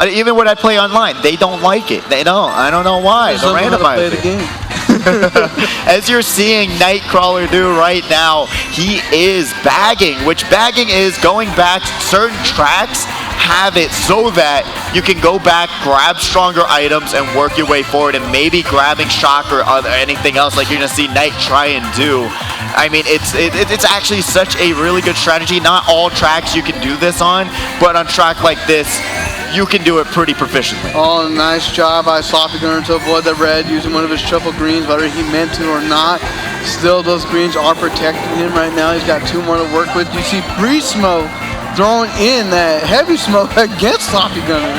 Even when I play online, they don't like it. They don't. I don't know why. They're randomizing. As you're seeing Nightcrawler do right now, he is bagging, which bagging is going back. Certain tracks have it so that you can go back, grab stronger items, and work your way forward, and maybe grabbing shock or anything else like you're going to see Knight try and do. I mean, it's actually such a really good strategy. Not all tracks you can do this on, but on track like this, you can do it pretty proficiently. Oh, nice job by Sloppy Gunner to avoid the red using one of his triple greens, whether he meant to or not. Still, those greens are protecting him right now. He's got 2 more to work with. You see Pre-Smoke throwing in that heavy smoke against Sloppy Gunner.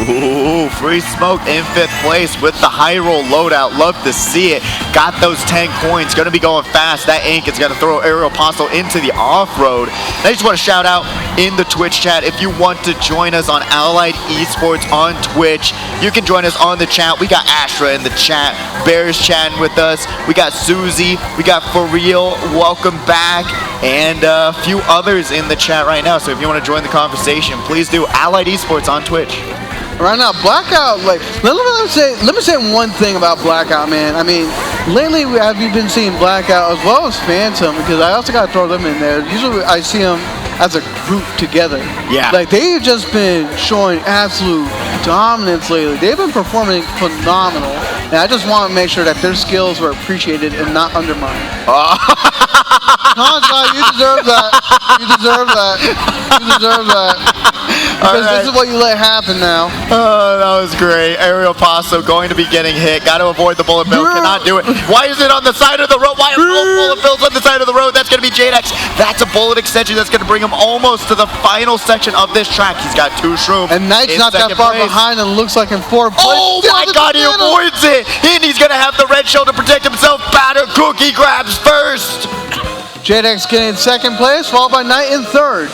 Ooh, Free Smoke in 5th place with the high roll loadout. Love to see it. Got those 10 coins. Going to be going fast. That ink is going to throw Aerial Apostle into the off-road. I just want to shout out in the Twitch chat, if you want to join us on Allied Esports on Twitch, you can join us on the chat. We got Astra in the chat. Bear's chatting with us. We got Susie. We got For Real. Welcome back. And a few others in the chat right now. So if you want to join the conversation, please do. Allied Esports on Twitch. Right now, Blackout, like, let me say one thing about Blackout, man. I mean, lately have you been seeing Blackout as well as Phantom, because I also got to throw them in there. Usually I see them as a group together. Yeah. Like, they've just been showing absolute dominance lately. They've been performing phenomenal, and I just want to make sure that their skills were appreciated and not undermined. Hansa, you deserve that. You deserve that. You deserve that. Because this is what you let happen now. Oh, that was great. Aerial Apostle going to be getting hit. Got to avoid the bullet bill. Cannot do it. Why is it on the side of the road? Why are both bullet bills on the side of the road? That's going to be Jadex. That's a bullet extension that's going to bring him almost to the final section of this track. He's got 2 shrooms. And Knight's not that far behind and looks like in 4th place. Oh my God, he avoids it. And he's going to have the red shell to protect himself. Batter Cookie grabs first. Jadex getting in 2nd place, followed by Knight in 3rd.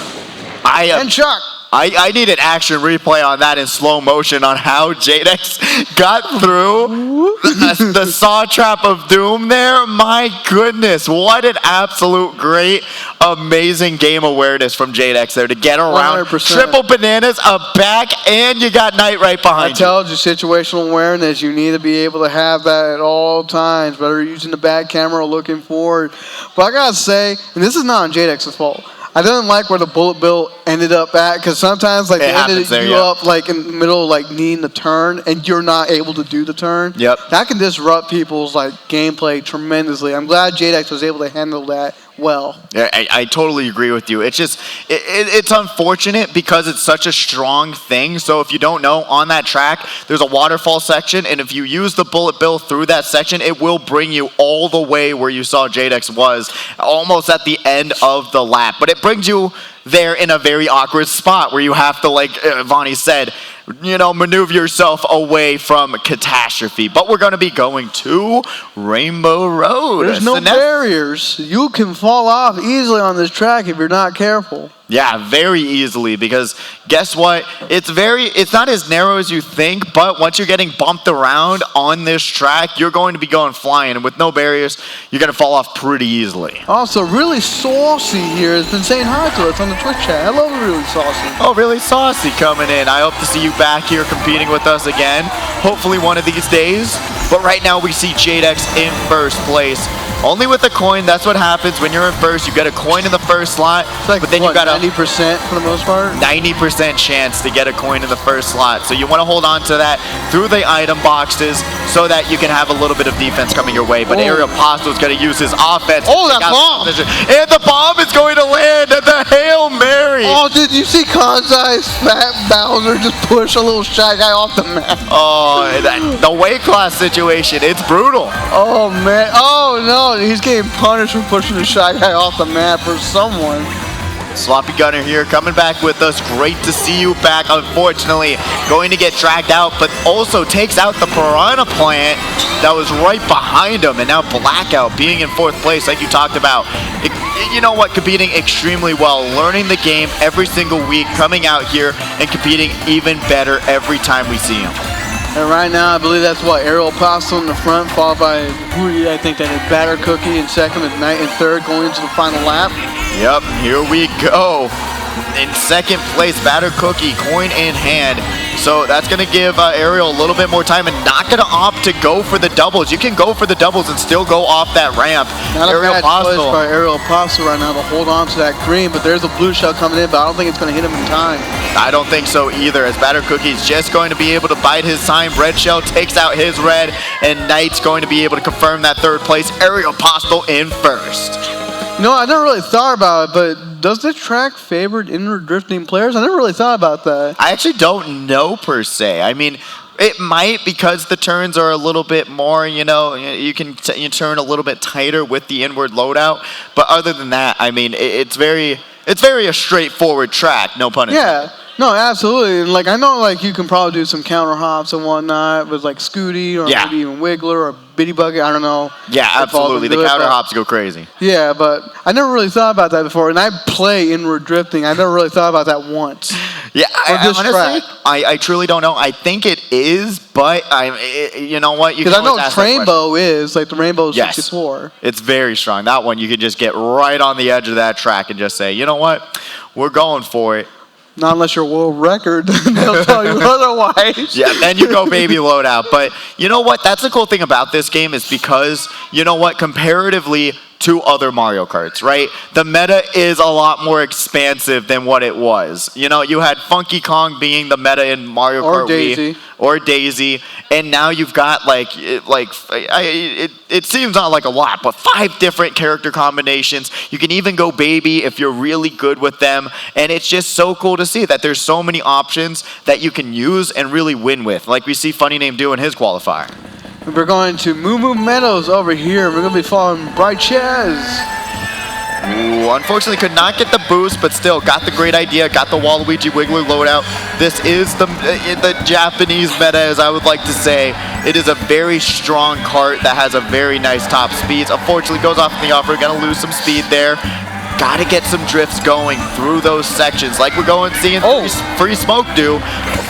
And Chuck. I need an action replay on that in slow motion on how Jadex got through the saw trap of doom there. My goodness, what an absolute great, amazing game awareness from Jadex there to get around. 100%. Triple bananas, a back, and you got Knight right behind you. I told you, situational awareness. You need to be able to have that at all times, whether you're using the back camera or looking forward. But I gotta say, and this is not on Jadex's fault, I didn't like where the bullet bill ended up at, because sometimes like they ended you up like in the middle, like needing the turn, and you're not able to do the turn. Yep. That can disrupt people's like gameplay tremendously. I'm glad Jadex was able to handle that well. Yeah, I totally agree with you. It's just, it's unfortunate because it's such a strong thing. So if you don't know, on that track, there's a waterfall section, and if you use the bullet bill through that section, it will bring you all the way where you saw Jadex was, almost at the end of the lap. But it brings you there in a very awkward spot where you have to, like Vonnie said, you know, maneuver yourself away from catastrophe. But we're going to be going to Rainbow Road. There's no barriers. You can fall off easily on this track if you're not careful. Yeah, very easily, because guess what? It's not as narrow as you think, but once you're getting bumped around on this track, you're going to be going flying. And with no barriers, you're going to fall off pretty easily. Also, Really Saucy here has been saying hi to us on the Twitch chat. Hello, Really Saucy. Oh, Really Saucy coming in. I hope to see you back here competing with us again, hopefully one of these days. But right now we see Jadex in 1st place. Only with a coin. That's what happens when you're in 1st. You get a coin in the 1st slot, like, but then what, you got a 90% for the most part? 90% chance to get a coin in the 1st slot. So you want to hold on to that through the item boxes so that you can have a little bit of defense coming your way. But Aerial Apostle is going to use his offense. Oh, that bomb! And the bomb is going to land at the Hail Mary. Oh, did you see Kanzai's fat Bowser just push a little Shy Guy off the map? Oh, the weight class situation, it's brutal. Oh, man. Oh, no. He's getting punished for pushing the Shy Guy off the map for someone. Sloppy Gunner here coming back with us. Great to see you back. Unfortunately, going to get dragged out, but also takes out the Piranha Plant that was right behind him. And now Blackout being in 4th place, like you talked about. You know what? Competing extremely well, learning the game every single week, coming out here and competing even better every time we see him. And right now, I believe that's what, Aerial Apostle in the front, followed by, I think that is Batter Cookie in 2nd, with Knight in 3rd, going into the final lap. Yep, here we go. in second place, Batter Cookie, coin in hand. So that's going to give Ariel a little bit more time and not going to opt to go for the doubles. You can go for the doubles and still go off that ramp. Not a bad choice by Ariel Apostle right now to hold on to that green, but there's a blue shell coming in, but I don't think it's going to hit him in time. I don't think so either, as Batter Cookie's just going to be able to bide his time. Red shell takes out his red, and Knight's going to be able to confirm that third place. Ariel Apostle in first. You know, I never really thought about it, but does this track favor inward drifting players? I never really thought about that. I actually don't know per se. I mean, it might, because the turns are a little bit more, you know, you can you turn a little bit tighter with the inward loadout. But other than that, I mean, it's very a straightforward track, no pun intended. Yeah. No, absolutely. And like I know, like you can probably do some counter hops and whatnot with like Scooty or maybe even Wiggler or Bitty Bucket. I don't know. Yeah, absolutely. The counter hops go crazy. Yeah, but I never really thought about that before. And I play inward drifting. I never really thought about that once. Yeah, honestly, I truly don't know. I think it is, but you know what? Because I know Rainbow is like the Rainbow 64. It's very strong. That one you can just get right on the edge of that track and just say, you know what, we're going for it. Not unless you're world record, they'll tell you otherwise. Yeah, then you go baby loadout. But you know what? That's the cool thing about this game is because, you know what, comparatively to other Mario Karts, right? The meta is a lot more expansive than what it was. You know, you had Funky Kong being the meta in Mario Kart Daisy. Or Daisy, and now you've got it seems not like a lot, but 5 different character combinations. You can even go baby if you're really good with them, and it's just so cool to see that there's so many options that you can use and really win with, like we see Funny Name do in his qualifier. We're going to Moo Moo Meadows over here. We're going to be following Bright Chaz. Ooh, unfortunately could not get the boost, but still got the great idea, got the Waluigi Wiggler loadout. This is the Japanese meta, as I would like to say. It is a very strong kart that has a very nice top speeds. Unfortunately goes off in the off-road, gonna lose some speed there. Gotta get some drifts going through those sections like we're seeing Free Smoke do.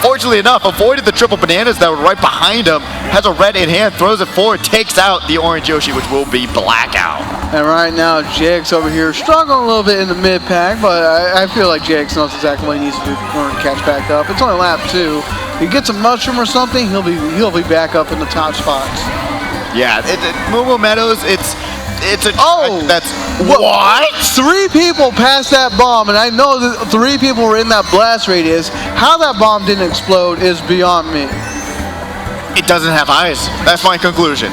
Fortunately enough, avoided the triple bananas that were right behind him. Has a red in hand, throws it forward, takes out the orange Yoshi, which will be Blackout. And right now, Jax over here struggling a little bit in the mid pack, but I feel like Jax knows exactly what he needs to do in order to catch back up. It's only lap 2. If he gets a mushroom or something, he'll be back up in the top spots. Yeah, Moo Moo Meadows, that's what? 3 people passed that bomb, and I know that 3 people were in that blast radius. How that bomb didn't explode is beyond me. It doesn't have eyes. That's my conclusion.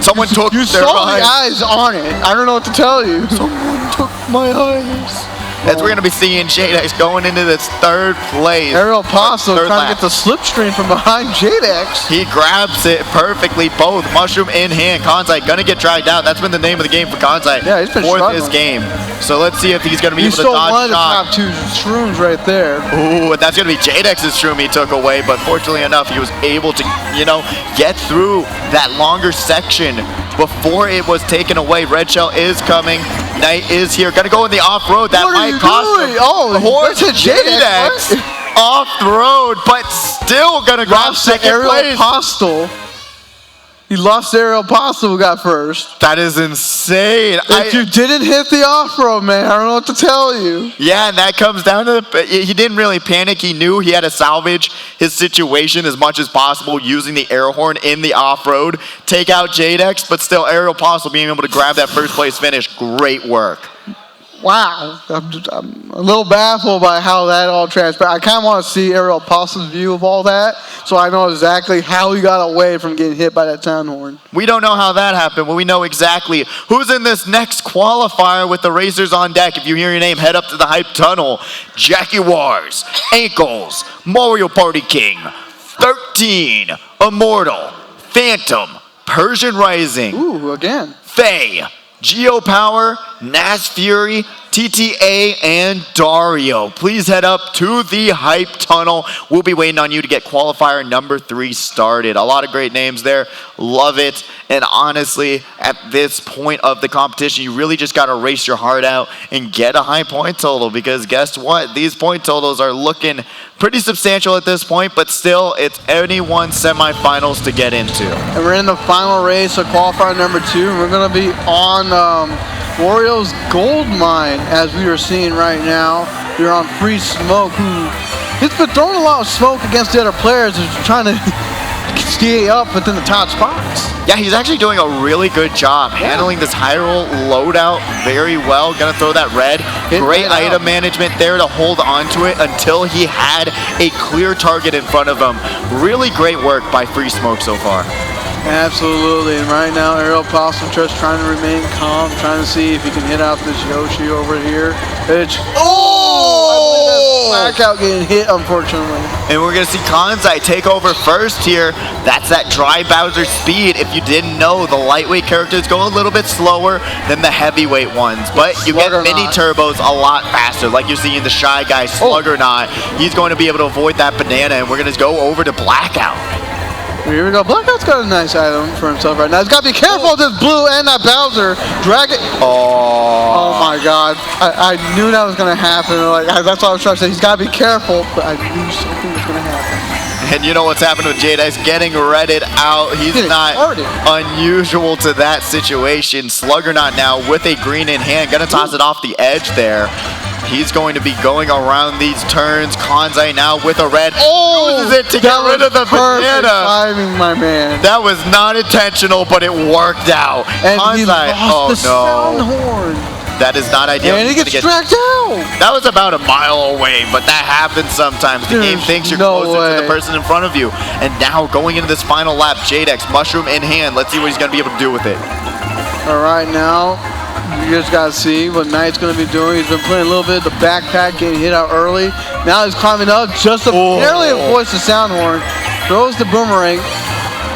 Someone took their eyes. You saw the eyes on it. I don't know what to tell you. Someone took my eyes. As we're going to be seeing J-Dex going into this 3rd place. Ariel Apostle trying to get the slipstream from behind J-Dex. He grabs it perfectly, both mushroom in hand. Kansai going to get dragged out. That's been the name of the game for Kansai. Yeah, he's been for this game. So let's see if he's going to be able to He dodge stole one of the top 2 shrooms right there. Ooh, and that's going to be J-Dex's shroom he took away. But fortunately enough, he was able to, get through that longer section before it was taken away. Red Shell is coming. Knight is here. Gonna go in the off-road. That might cost him. Oh, the horse J-Dex off-road, but still gonna grab second place. Apostle. He lost Ariel Apostle who got first. That is insane. If you didn't hit the off-road, man, I don't know what to tell you. Yeah, and that comes down to he didn't really panic. He knew he had to salvage his situation as much as possible using the air horn in the off-road. Take out J-Dex, but still Ariel Apostle being able to grab that first place finish. Great work. Wow, I'm a little baffled by how that all transpired. I kind of want to see Ariel Apostle's view of all that, so I know exactly how he got away from getting hit by that sound horn. We don't know how that happened, but we know exactly who's in this next qualifier with the racers on deck. If you hear your name, head up to the hype tunnel. Jackie Wars, Ankles, Mario Party King, 13, Immortal, Phantom, Persian Rising. Ooh, again. Faye, Geopower, Nash Fury, TTA, and Dario. Please head up to the hype tunnel. We'll be waiting on you to get qualifier number 3 started. A lot of great names there. Love it. And honestly, at this point of the competition, you really just got to race your heart out and get a high point total, because guess what? These point totals are looking pretty substantial at this point, but still, it's anyone's semifinals to get into. And we're in the final race of qualifier number 2, and we're going to be on Wario's Gold Mine, as we are seeing right now. You're on Free Smoke, who has been throwing a lot of smoke against the other players, is trying to stay up within the top spots. Yeah, he's actually doing a really good job handling this high roll loadout very well. Gonna throw that red. Great item management there to hold on to it until he had a clear target in front of him. Really great work by Free Smoke so far. Absolutely, and right now Aerial Possum just trying to remain calm, trying to see if he can hit out this Yoshi over here. It's blackout getting hit, unfortunately. And we're gonna see Kanzai take over first here. That's that dry Bowser speed. If you didn't know, the lightweight characters go a little bit slower than the heavyweight ones, but you get mini turbos a lot faster, like you're seeing the Shy Guy Sluggernaut. He's going to be able to avoid that banana, and we're gonna go over to Blackout. Here we go. Blackout's got a nice item for himself right now. He's got to be careful with this blue and that Bowser. Drag it. Oh my God. I knew that was going to happen. That's what I was trying to say. He's got to be careful, but I knew something was going to happen. And you know what's happened with J-Dex? Getting redded out. He's not unusual to that situation. Sluggernaut now with a green in hand. Going to toss it off the edge there. He's going to be going around these turns. Kanzai now with a red. Uses it to get rid of the banana. Timing, my man. That was not intentional, but it worked out. And Kanzai, the sound horn. That is not ideal. And he gets dragged out. That was about a mile away, but that happens sometimes. The game thinks you're closer to the person in front of you. And now going into this final lap, J-Dex, mushroom in hand. Let's see what he's going to be able to do with it. All right, now. You just got to see what Knight's going to be doing. He's been playing a little bit of the backpack, getting hit out early. Now he's climbing up, just barely avoids the sound horn, throws the boomerang,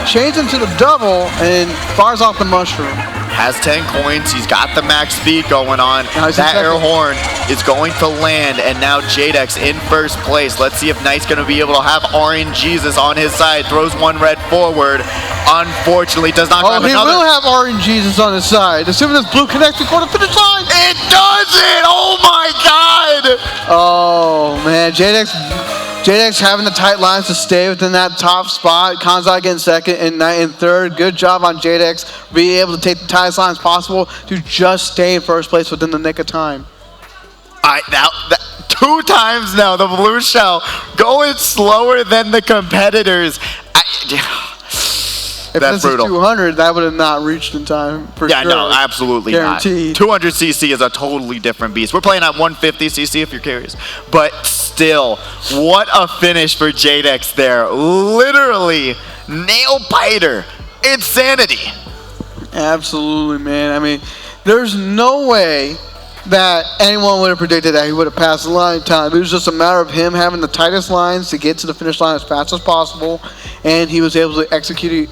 changes into the double, and fires off the mushroom. Has 10 coins. He's got the max speed going on. That air horn is going to land, and now J-Dex in first place. Let's see if Knight's going to be able to have Orange Jesus on his side. Throws one red forward. Unfortunately, does not grab another. He will have Orange Jesus on his side. Assuming this blue connects before the finish line. It doesn't! Oh my God! Oh man, J-Dex having the tight lines to stay within that top spot. Kanzai getting second and Knight in third. Good job on J-Dex being able to take the tightest lines possible to just stay in first place within the nick of time. Now, 2 times now, the blue shell going slower than the competitors. If That's this brutal. is 200, that would have not reached in time for sure. Yeah, no, absolutely Guaranteed. not. 200cc is a totally different beast. We're playing at 150cc if you're curious. But still, what a finish for J-Dex there. Literally, nail biter. Insanity. Absolutely, man. I mean, there's no way that anyone would have predicted that he would have passed the line time. It was just a matter of him having the tightest lines to get to the finish line as fast as possible, and he was able to execute it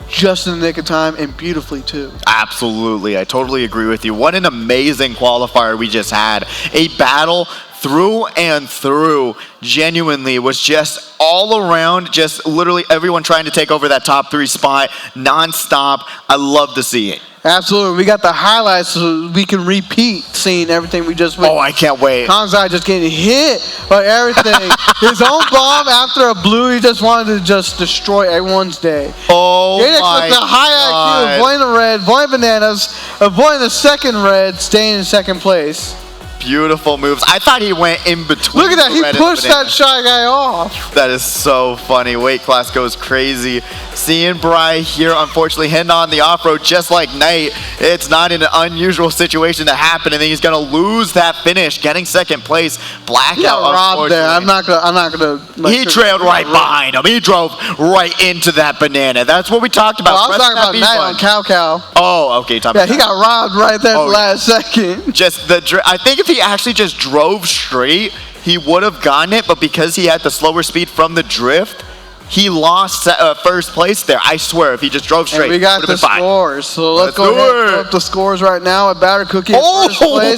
just in the nick of time, and beautifully too. Absolutely, I totally agree with you. What an amazing qualifier we just had. A battle through and through, genuinely was just all around, just literally everyone trying to take over that top 3 spot, non-stop. I love to see it. Absolutely. We got the highlights so we can repeat seeing everything we just went. Oh, I can't wait. Kanzai just getting hit by everything. His own bomb after a blue, he just wanted to just destroy everyone's day. Oh, J-Dex my with the high God. IQ, avoiding the red, avoiding bananas, avoiding the second red, staying in second place. Beautiful moves. I thought he went in between. Look at that. He pushed that Shy Guy off. That is so funny. Weight class goes crazy. Seeing Bry here, unfortunately, hitting on the off-road just like Knight. It's not an unusual situation to happen, and then he's going to lose that finish, getting second place. Blackout, unfortunately. There. I'm not gonna. He trailed right behind him. He drove right into that banana. That's what we talked about. I was talking about Knight on Cow. Oh, okay. Yeah, he got robbed right there the last second. Just I think if he actually just drove straight, he would have gotten it, but because he had the slower speed from the drift, he lost first place there. I swear, if he just drove straight, and we got the scores. So let's go ahead and put up the scores right now. At Batter Cookie in first place.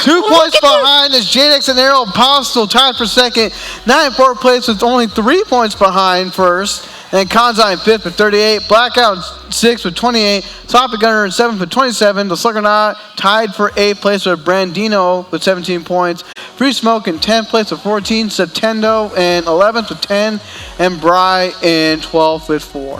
2 points behind is J-Dex and Aerial Apostle tied for second. Knight in fourth place with only 3 points behind first. And Kanzai in 5th with 38. Blackout in 6th with 28. Topic Gunner in 7th with 27. The Sluggernaut tied for 8th place with Brandino with 17 points. Free Smoke in 10th place with 14. Septendo in 11th with 10. And Bry in 12th with 4.